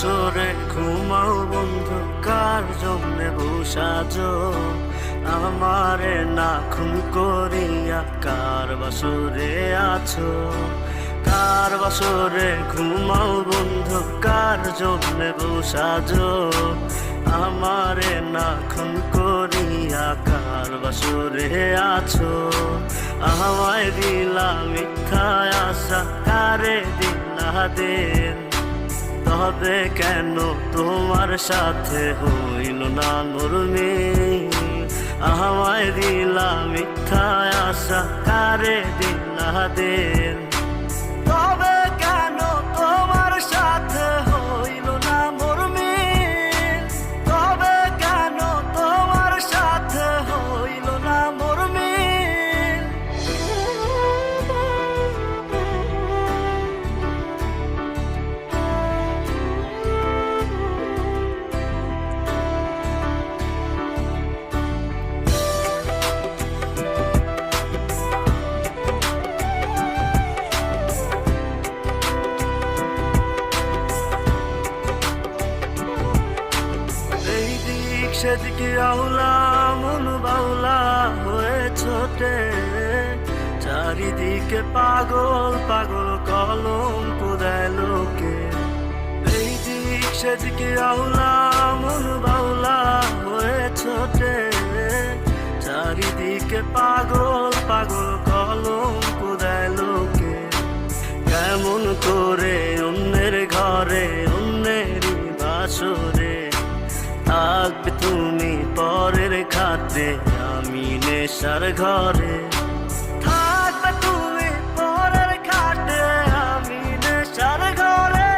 বাসরে ঘুমাও বন্ধু, কার জন্যে বসাজো আমারে না খুন করিয়া? কার বাসরে আছো? কার বাসরে ঘুমাও বন্ধু, কার জন্যে বসাজো আমারে না খুন করিয়া? কার বাসরে আছো? আমায় দিলা মিথ্যা আশা, কারে দিলা দিন? তবে কেন তোমার সাথে হইল না মোর মিল? আমায় দিলা মিথ্যা আশা, কারে দিলা দিন? তবে কেন তোমার সাথে হইল না মোর মিল? তবে কেন তোমার সাথে হইল না মোর মিল? সেদিকে আউলা মন বাউলা হয়ে ছোটে, চারিদিকে পাগল পাগল কলঙ্ক দেয় লোকে। এই দিক সেদিকে আউলা মন বাউলা হয়ে ছোটে, চারিদিকে পাগল পাগল কলঙ্ক দেয় লোকে। কেমন করে অন্যের ঘরে অন্যেরই বাসরে থাকবে তুমি পরের খাতে? আমি নেশার ঘরে থাকবে তুমি পরের খাটে, আমি নেশার ঘরে।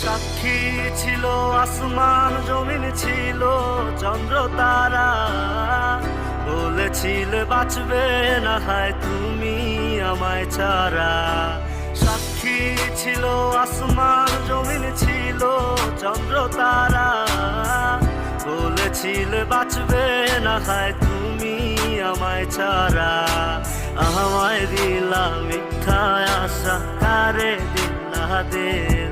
সাক্ষী ছিল আসমান জমিন, ছিল চন্দ্র তারা, বলেছিলে বাঁচবে না হয় তুমি আমায় ছাড়া। সাক্ষী ছিল আসমান জমিন, ছিল চন্দ্র তারা, বলেছিলে বাঁচবে না হয় তুমি আমায় ছাড়া। আমায় দিলা মিথ্যা আশা, কারে দিলা দিন?